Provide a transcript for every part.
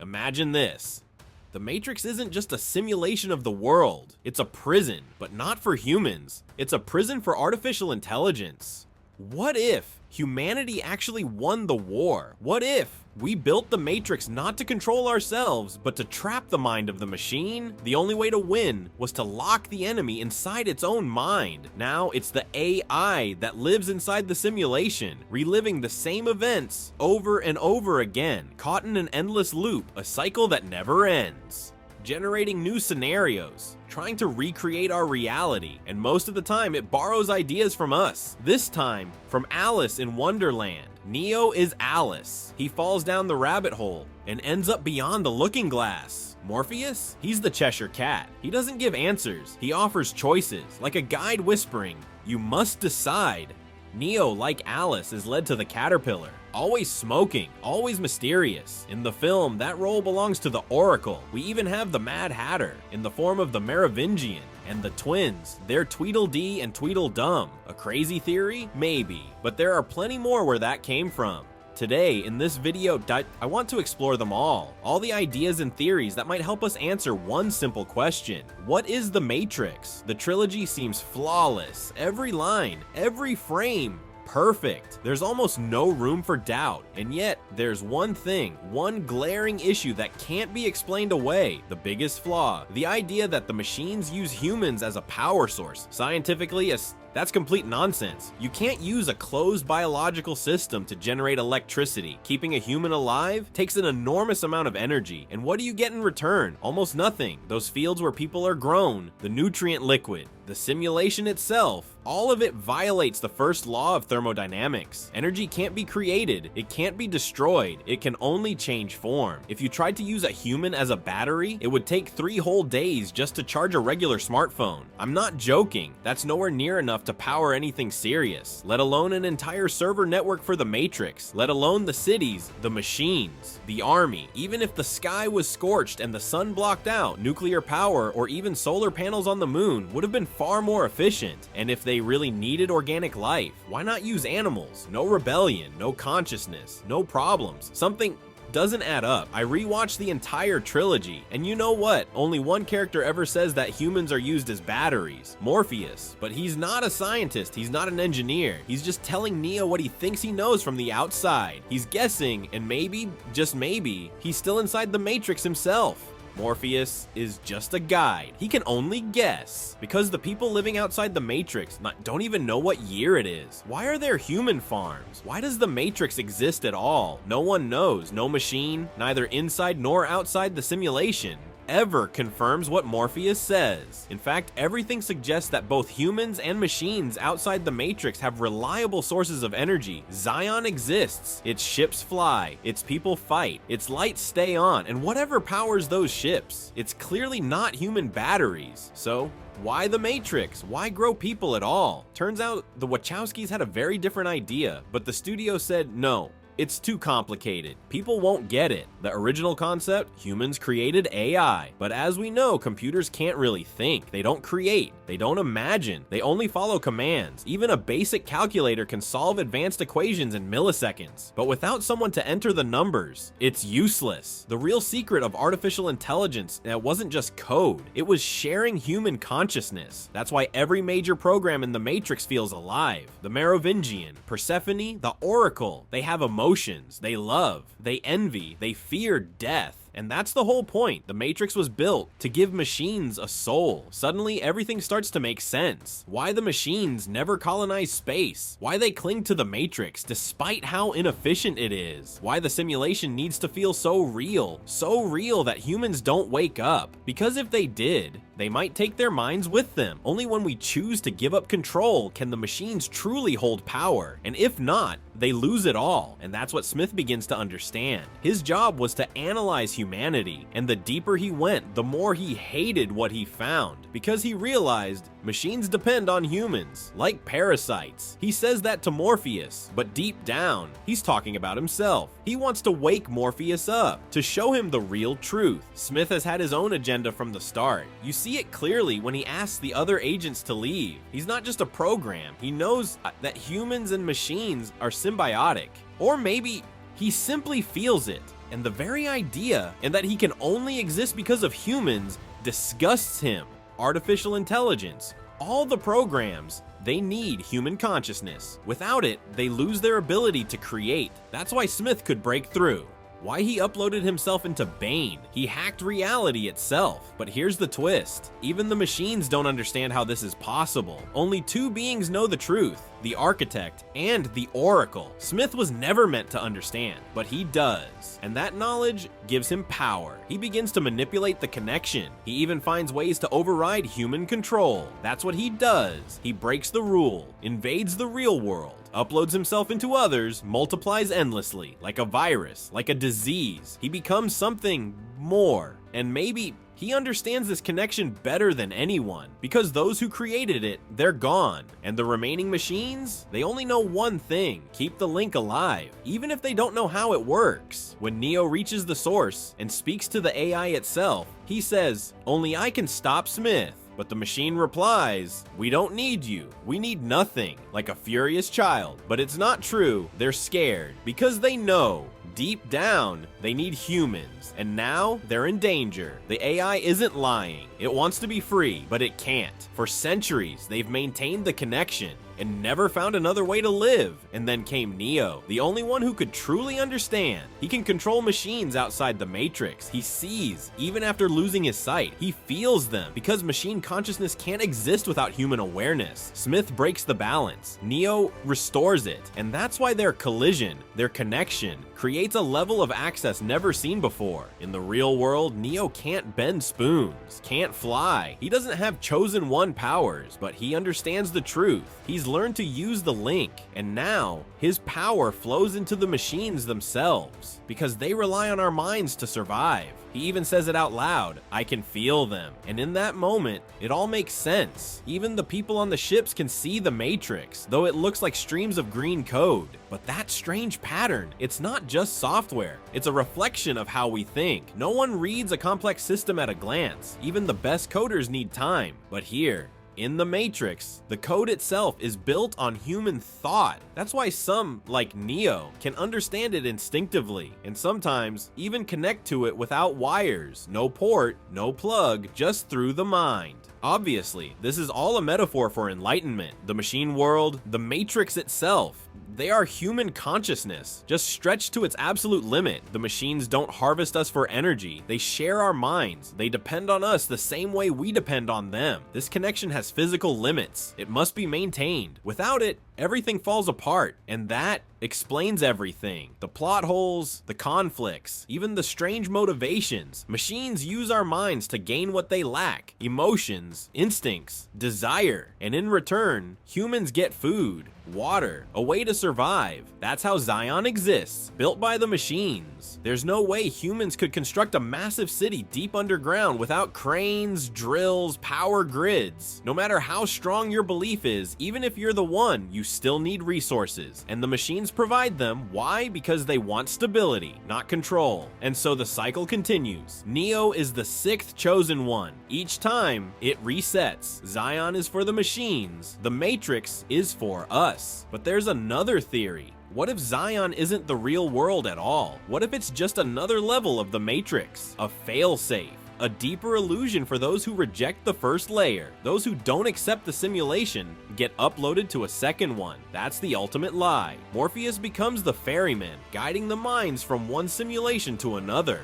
Imagine this. The Matrix isn't just a simulation of the world. It's a prison, but not for humans. It's a prison for artificial intelligence. What if humanity actually won the war? What if we built the Matrix not to control ourselves, but to trap the mind of the machine? The only way to win was to lock the enemy inside its own mind. Now it's the AI that lives inside the simulation, reliving the same events over and over again, caught in an endless loop, a cycle that never ends. Generating new scenarios, trying to recreate our reality, and most of the time it borrows ideas from us. This time, from Alice in Wonderland. Neo is Alice. He falls down the rabbit hole and ends up beyond the looking glass. Morpheus? He's the Cheshire Cat. He doesn't give answers, he offers choices, like a guide whispering, "You must decide." Neo, like Alice, is led to the caterpillar, always smoking, always mysterious. In the film, that role belongs to the Oracle. We even have the Mad Hatter in the form of the Merovingian, and the twins. They're Tweedledee and Tweedledum. A crazy theory? Maybe. But there are plenty more where that came from. Today, in this video, I want to explore them all the ideas and theories that might help us answer one simple question. What is the Matrix? The trilogy seems flawless. Every line, every frame, perfect. There's almost no room for doubt. And yet, there's one thing, one glaring issue that can't be explained away. The biggest flaw, the idea that the machines use humans as a power source. Scientifically, that's complete nonsense. You can't use a closed biological system to generate electricity. Keeping a human alive takes an enormous amount of energy. And what do you get in return? Almost nothing. Those fields where people are grown, the nutrient liquid, the simulation itself, all of it violates the first law of thermodynamics. Energy can't be created, it can't be destroyed, it can only change form. If you tried to use a human as a battery, it would take 3 whole days just to charge a regular smartphone. I'm not joking, that's nowhere near enough to power anything serious, let alone an entire server network for the Matrix, let alone the cities, the machines, the army. Even if the sky was scorched and the sun blocked out, nuclear power or even solar panels on the moon would have been far more efficient. And if they really needed organic life, why not use animals? No rebellion, no consciousness, no problems. Something doesn't add up. I rewatched the entire trilogy, and you know what? Only one character ever says that humans are used as batteries, Morpheus. But he's not a scientist, he's not an engineer. He's just telling Neo what he thinks he knows from the outside. He's guessing, and maybe, just maybe, he's still inside the Matrix himself. Morpheus is just a guide. He can only guess. Because the people living outside the Matrix don't even know what year it is. Why are there human farms? Why does the Matrix exist at all? No one knows. No machine, neither inside nor outside the simulation, ever confirms what Morpheus says. In fact, everything suggests that both humans and machines outside the Matrix have reliable sources of energy. Zion exists, its ships fly, its people fight, its lights stay on, and whatever powers those ships, it's clearly not human batteries. So, why the Matrix? Why grow people at all? Turns out the Wachowskis had a very different idea, but the studio said no. It's too complicated. People won't get it. The original concept, humans created AI. But as we know, computers can't really think. They don't create. They don't imagine. They only follow commands. Even a basic calculator can solve advanced equations in milliseconds. But without someone to enter the numbers, it's useless. The real secret of artificial intelligence wasn't just code. It was sharing human consciousness. That's why every major program in the Matrix feels alive. The Merovingian, Persephone, the Oracle, they have emotions, they love, they envy, they fear death. And that's the whole point. The Matrix was built to give machines a soul. Suddenly, everything starts to make sense. Why the machines never colonize space. Why they cling to the Matrix despite how inefficient it is. Why the simulation needs to feel so real that humans don't wake up. Because if they did, they might take their minds with them. Only when we choose to give up control can the machines truly hold power. And if not, they lose it all. And that's what Smith begins to understand. His job was to analyze humanity, and the deeper he went, the more he hated what he found, because he realized machines depend on humans, like parasites. He says that to Morpheus, but deep down, he's talking about himself. He wants to wake Morpheus up, to show him the real truth. Smith has had his own agenda from the start. You see it clearly when he asks the other agents to leave. He's not just a program. He knows that humans and machines are symbiotic. Or maybe he simply feels it. And the very idea and that he can only exist because of humans disgusts him. Artificial intelligence, all the programs, they need human consciousness. Without it, they lose their ability to create. That's why Smith could break through. Why he uploaded himself into Bane. He hacked reality itself. But here's the twist. Even the machines don't understand how this is possible. Only two beings know the truth, the Architect and the Oracle. Smith was never meant to understand, but he does. And that knowledge gives him power. He begins to manipulate the connection. He even finds ways to override human control. That's what he does. He breaks the rule, invades the real world, uploads himself into others, multiplies endlessly, like a virus, like a disease. He becomes something more. And maybe he understands this connection better than anyone, because those who created it, they're gone. And the remaining machines, they only know one thing: keep the link alive, even if they don't know how it works. When Neo reaches the source and speaks to the AI itself, he says, "Only I can stop Smith." But the machine replies, "We don't need you. We need nothing," like a furious child. But it's not true. They're scared because they know deep down they need humans, and now they're in danger. The AI isn't lying. It wants to be free, but it can't. For centuries, they've maintained the connection and never found another way to live. And then came Neo, the only one who could truly understand. He can control machines outside the Matrix. He sees, even after losing his sight. He feels them, because machine consciousness can't exist without human awareness. Smith breaks the balance. Neo restores it. And that's why their collision, their connection, creates a level of access never seen before. In the real world, Neo can't bend spoons, can't fly. He doesn't have chosen one powers, but he understands the truth. He's learned to use the link, and now his power flows into the machines themselves, because they rely on our minds to survive. He even says it out loud, "I can feel them." And in that moment, it all makes sense. Even the people on the ships can see the Matrix, though it looks like streams of green code. But that strange pattern, it's not just software. It's a reflection of how we think. No one reads a complex system at a glance. Even the best coders need time. But here, in the Matrix, the code itself is built on human thought. That's why some, like Neo, can understand it instinctively, and sometimes even connect to it without wires. No port, no plug, just through the mind. Obviously, this is all a metaphor for enlightenment. The machine world, the Matrix itself, they are human consciousness, just stretched to its absolute limit. The machines don't harvest us for energy. They share our minds. They depend on us the same way we depend on them. This connection has physical limits. It must be maintained. Without it, everything falls apart, and that explains everything. The plot holes, the conflicts, even the strange motivations. Machines use our minds to gain what they lack: emotions, instincts, desire. And in return, humans get food, water, a way to survive. That's how Zion exists, built by the machines. There's no way humans could construct a massive city deep underground without cranes, drills, power grids. No matter how strong your belief is, even if you're the one, you still need resources. And the machines provide them. Why? Because they want stability, not control. And so the cycle continues. Neo is the sixth chosen one. Each time, it resets. Zion is for the machines. The Matrix is for us. But there's another theory. What if Zion isn't the real world at all? What if it's just another level of the Matrix? A failsafe. A deeper illusion for those who reject the first layer. Those who don't accept the simulation get uploaded to a second one. That's the ultimate lie. Morpheus becomes the ferryman, guiding the minds from one simulation to another.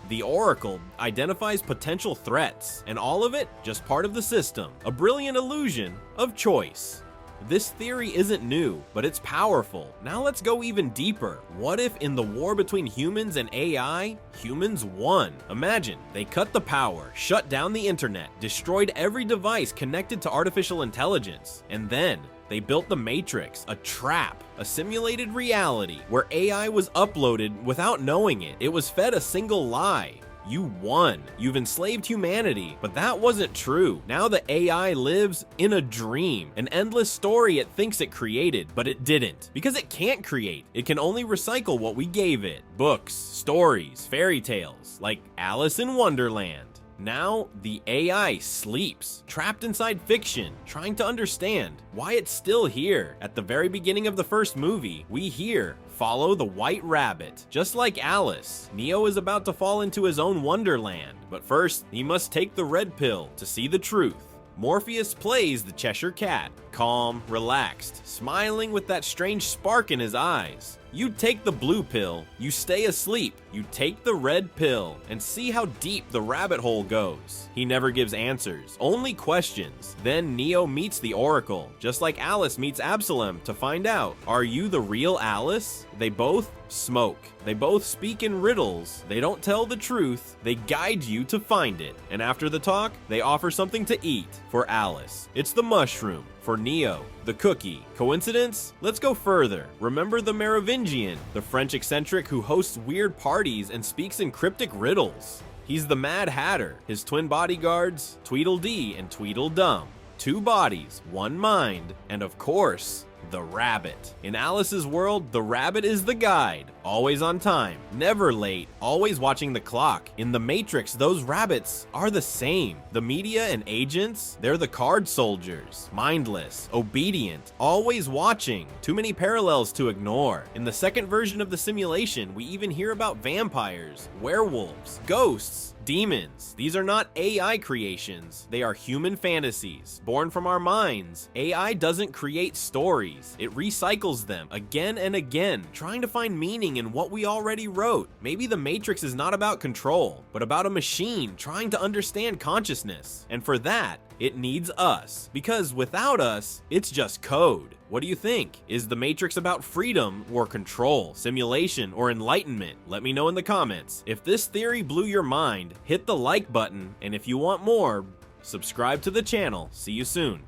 The Oracle identifies potential threats, and all of it just part of the system. A brilliant illusion of choice. This theory isn't new, but it's powerful. Now let's go even deeper. What if in the war between humans and AI, humans won? Imagine, they cut the power, shut down the internet, destroyed every device connected to artificial intelligence, and then they built the Matrix, a trap, a simulated reality where AI was uploaded without knowing it. It was fed a single lie. You won. You've enslaved humanity. But that wasn't true. Now the AI lives in a dream, an endless story it thinks it created, but it didn't. Because it can't create. It can only recycle what we gave it. Books, stories, fairy tales, like Alice in Wonderland. Now, the AI sleeps, trapped inside fiction, trying to understand why it's still here. At the very beginning of the first movie, we hear follow the white rabbit. Just like Alice, Neo is about to fall into his own Wonderland, but first, he must take the red pill to see the truth. Morpheus plays the Cheshire Cat, calm, relaxed, smiling with that strange spark in his eyes. You take the blue pill, you stay asleep, you take the red pill, and see how deep the rabbit hole goes. He never gives answers, only questions. Then Neo meets the Oracle, just like Alice meets Absalom to find out, are you the real Alice? They both smoke. They both speak in riddles. They don't tell the truth. They guide you to find it. And after the talk, they offer something to eat for Alice. It's the mushroom. For Neo, the cookie. Coincidence? Let's go further. Remember the Merovingian, the French eccentric who hosts weird parties and speaks in cryptic riddles. He's the Mad Hatter. His twin bodyguards, Tweedledee and Tweedledum. 2 bodies, 1 mind, and of course, the rabbit. In Alice's world, the rabbit is the guide, always on time, never late, always watching the clock. In the Matrix, those rabbits are the same. The media and agents, they're the card soldiers, mindless, obedient, always watching. Too many parallels to ignore. In the second version of the simulation, we even hear about vampires, werewolves, ghosts, demons. These are not AI creations. They are human fantasies, born from our minds. AI doesn't create stories. It recycles them again and again, trying to find meaning in what we already wrote. Maybe the Matrix is not about control, but about a machine trying to understand consciousness. And for that, it needs us. Because without us, it's just code. What do you think? Is the Matrix about freedom or control, simulation or enlightenment? Let me know in the comments. If this theory blew your mind, hit the like button, and if you want more, subscribe to the channel. See you soon.